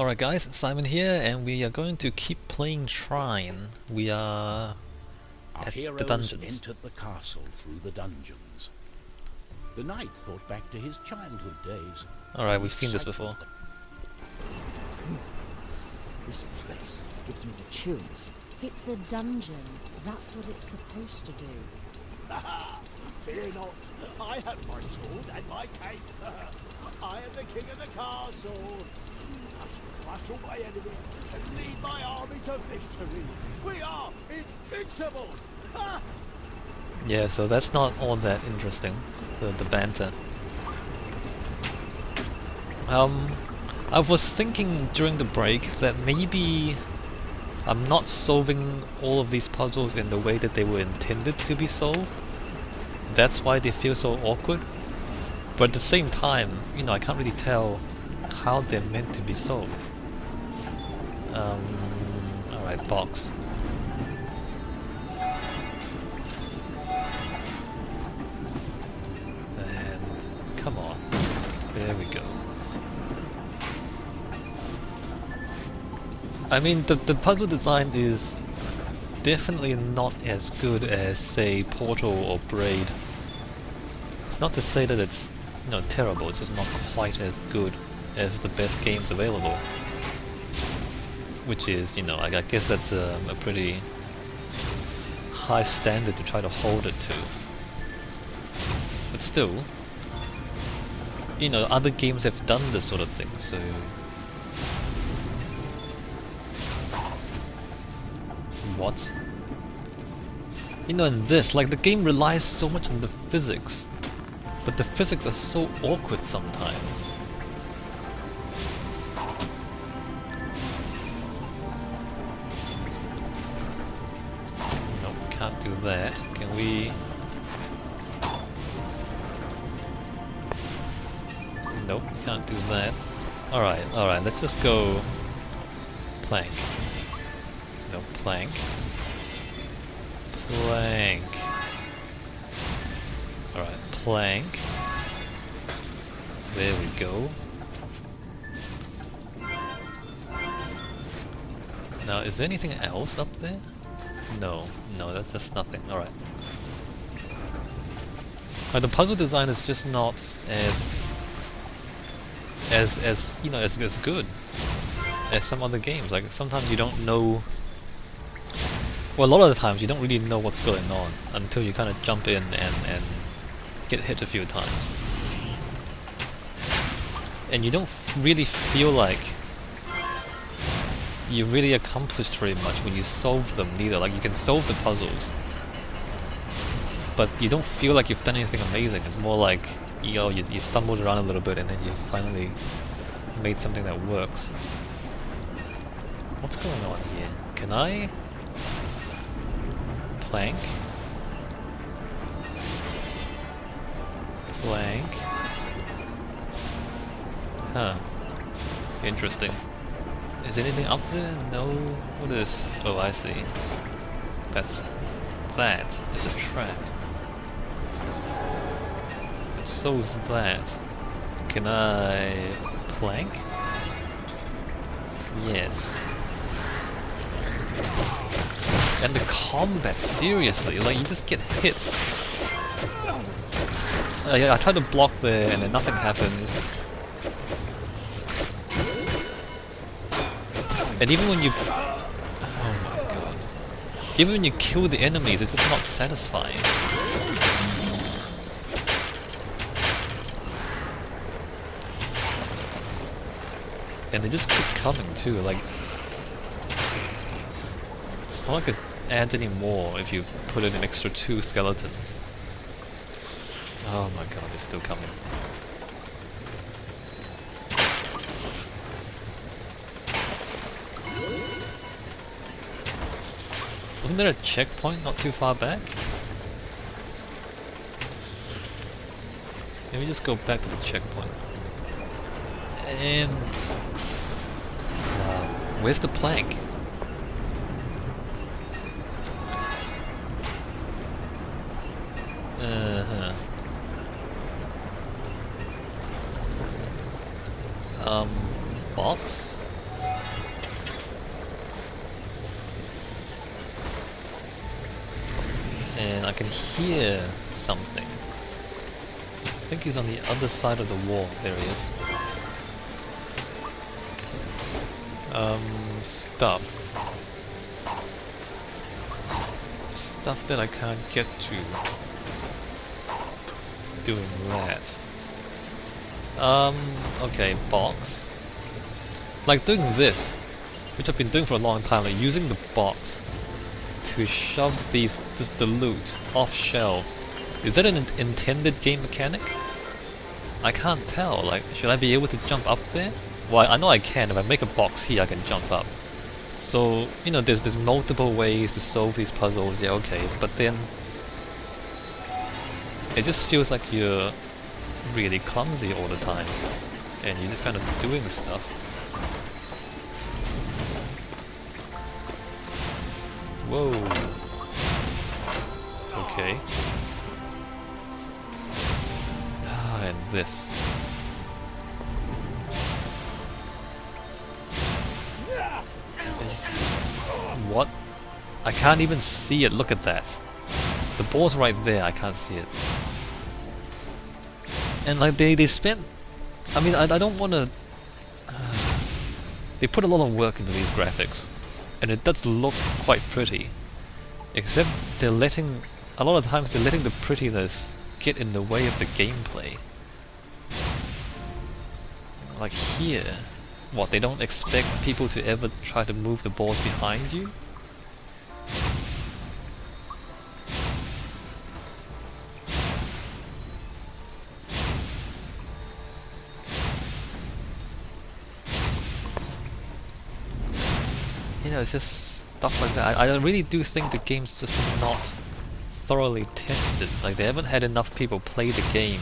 Alright guys, Simon here, and we are going to keep playing Trine. We are Our at the heroes dungeons. entered the castle through the dungeons. The knight thought back to his childhood days. Alright, The we've seen this excitement before. This place gives me the chills. It's a dungeon. That's what it's supposed to do. Fear not, I have my sword and my cape. I am the king of the castle. I shall crush all my enemies and lead my army to victory. We are invincible. Yeah, so that's not all that interesting, the banter. I was thinking during the break that maybe I'm not solving all of these puzzles in the way that they were intended to be solved. That's why they feel so awkward. But at the same time, you know, I can't really tell how they're meant to be solved. Alright, box. And come on. There we go. I mean, the puzzle design is definitely not as good as, say, Portal or Braid. It's not to say that it's, you know, terrible, it's just not quite as good as the best games available. Which is, you know, I guess that's a pretty high standard to try to hold it to. But still, you know, other games have done this sort of thing, so... What? You know, in this, like, the game relies so much on the physics, but the physics are so awkward sometimes. Nope, can't do that. Can we... Nope, can't do that. Alright, let's just go... Plank. No, plank. Plank. Alright, plank. There we go. Now, is there anything else up there? No, that's just nothing. Alright. The puzzle design is just not as you know, as good as some other games. Like, sometimes you don't know... Well, a lot of the times you don't really know what's going on until you kind of jump in and get hit a few times. And you don't really feel like you really accomplished very much when you solve them neither. Like, you can solve the puzzles, but you don't feel like you've done anything amazing. It's more like, you know, you stumbled around a little bit and then you finally made something that works. What's going on here? Can I... Plank? Plank? Huh. Interesting. Is anything up there? No? What is... Oh, I see. That's... that. It's a trap. And so's that. Can I... plank? Yes. And the combat, seriously, like, you just get hit. Yeah, I tried to block there and then nothing happens. And even when you... Oh my god. Even when you kill the enemies, it's just not satisfying. And they just keep coming too, like... It's not like it adds any more if you put in an extra 2 skeletons. Oh my god, they're still coming. Wasn't there a checkpoint not too far back? Maybe just go back to the checkpoint. And... where's the plank? Box? And I can hear something. I think he's on the other side of the wall. There he is. Stuff. Stuff that I can't get to. Doing that. Okay, box. Like doing this, which I've been doing for a long time, like using the box to shove the loot off shelves. Is that an intended game mechanic? I can't tell. Like, should I be able to jump up there? Well, I know I can. If I make a box here, I can jump up. So, you know, there's multiple ways to solve these puzzles. Yeah, okay, but then it just feels like you're really clumsy all the time, and you're just kind of doing stuff. Whoa. Okay. Ah, and this. What? I can't even see it. Look at that. The ball's right there. I can't see it. And like they spent. I mean, I don't want to. They put a lot of work into these graphics, and it does look quite pretty. Except they're letting. A lot of times they're letting the prettiness get in the way of the gameplay. Like here. What, they don't expect people to ever try to move the balls behind you? You know, it's just stuff like that. I really do think the game's just not thoroughly tested. Like, they haven't had enough people play the game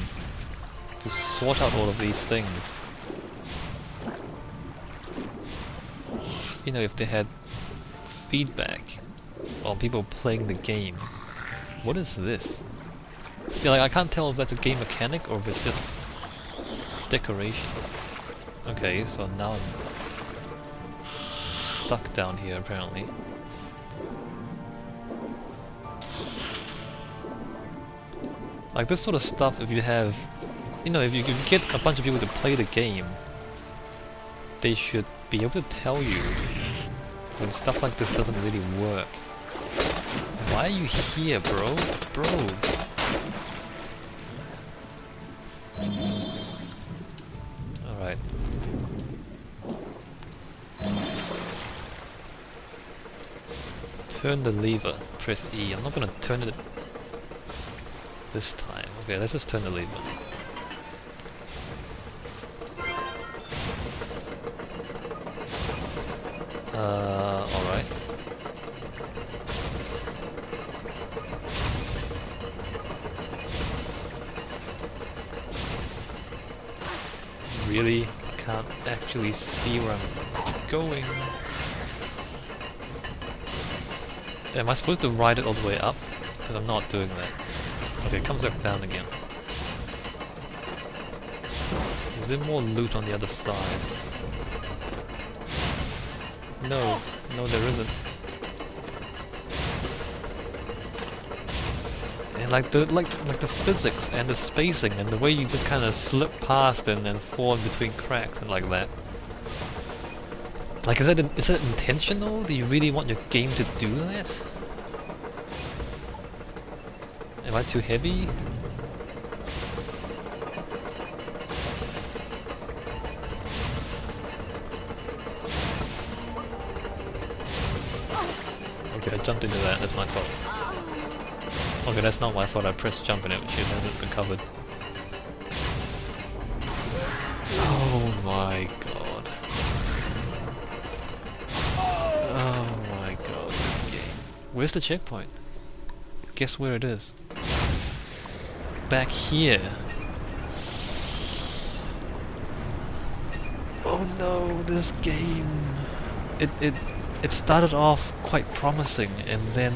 to sort out all of these things. You know, if they had feedback on people playing the game. What is this? See, like, I can't tell if that's a game mechanic or if it's just decoration. Okay, so now I'm stuck down here apparently. Like this sort of stuff, if you have, you know, if you get a bunch of people to play the game, they should be able to tell you when stuff like this doesn't really work. Why are you here, bro? Bro! Alright. Turn the lever. Press E. I'm not gonna turn it this time. Okay, let's just turn the lever. Alright. Really? I can't actually see where I'm going. Am I supposed to ride it all the way up? Because I'm not doing that. Okay, it comes back down again. Is there more loot on the other side? No, no there isn't. And like the physics and the spacing and the way you just kind of slip past and then fall in between cracks and like that. Like, is that intentional? Do you really want your game to do that? Am I too heavy? Okay, I jumped into that, that's my fault. Okay, that's not my fault, I pressed jump and it should have recovered. Oh my god. Oh my god, this game. Where's the checkpoint? Guess where it is. Back here. Oh no, this game. It started off quite promising and then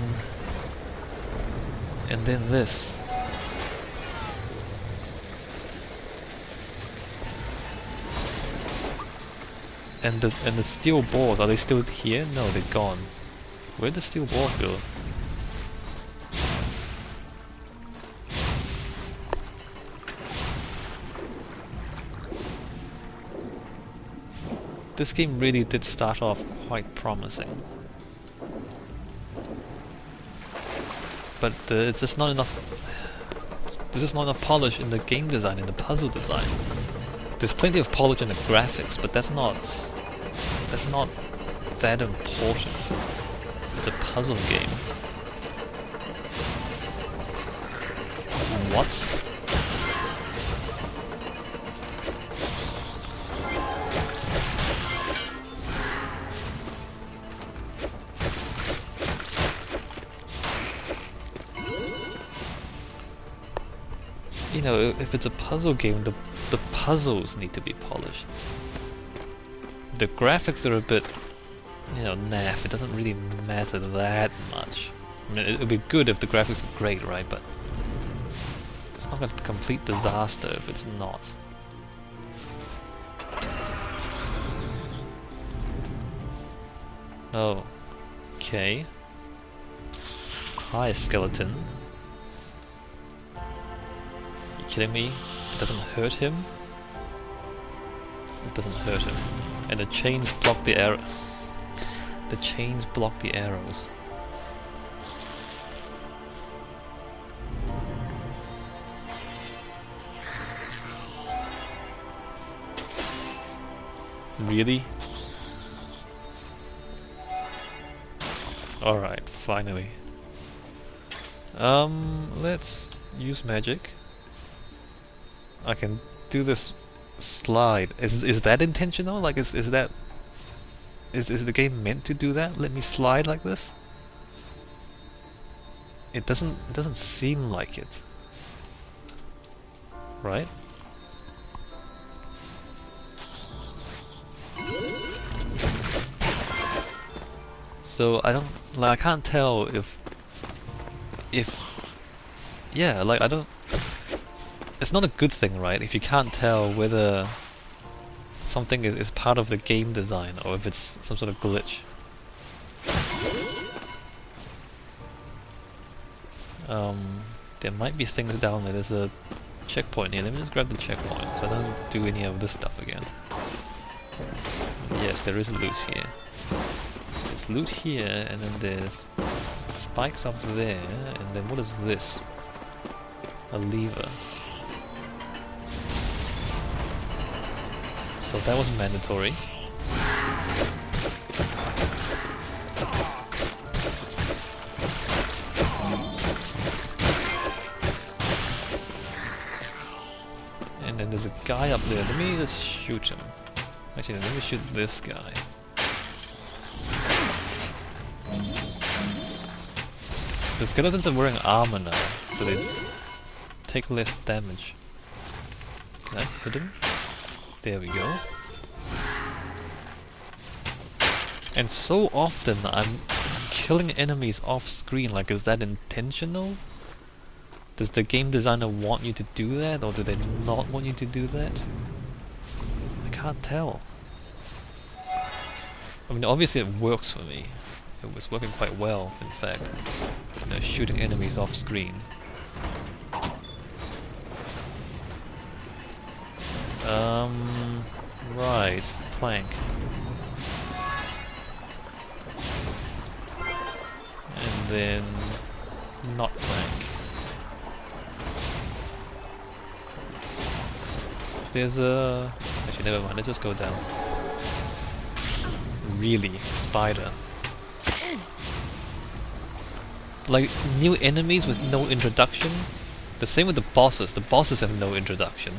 this. And the steel balls, are they still here? No, they're gone. Where'd the steel balls go? this game really did start off quite promising. But it's just not enough. There's just not enough polish in the game design, in the puzzle design. There's plenty of polish in the graphics, but that's not that important. It's a puzzle game. What? You know, if it's a puzzle game, the puzzles need to be polished. The graphics are a bit, you know, naff. It doesn't really matter that much. I mean, it would be good if the graphics are great, right? But it's not a complete disaster if it's not. Oh, okay. Hi, skeleton. You kidding me? It doesn't hurt him? It doesn't hurt him. And the chains block the arrow. The chains block the arrows. Really? Alright, finally. Let's use magic. I can do this slide. Is that intentional? Like, is the game meant to do that? Let me slide like this? It doesn't seem like it. Right? So I can't tell if yeah, like I don't. It's not a good thing, right? If you can't tell whether something is part of the game design or if it's some sort of glitch. There might be things down there. There's a checkpoint here. Let me just grab the checkpoint so I don't do any of this stuff again. Yes, there is loot here. There's loot here, and then there's spikes up there, and then what is this? A lever. So that was mandatory. And then there's a guy up there. Let me just shoot him. Actually, let me shoot this guy. The skeletons are wearing armor now, so they take less damage. Can I hit him? There we go. And so often I'm killing enemies off screen. Like, is that intentional? Does the game designer want you to do that, or do they not want you to do that? I can't tell. I mean, obviously it works for me. It was working quite well, in fact. You know, shooting enemies off screen. Right, plank. And then not plank. There's a... Actually, never mind, let's just go down. Really, spider. Like, new enemies with no introduction. The same with the bosses. The bosses have no introduction.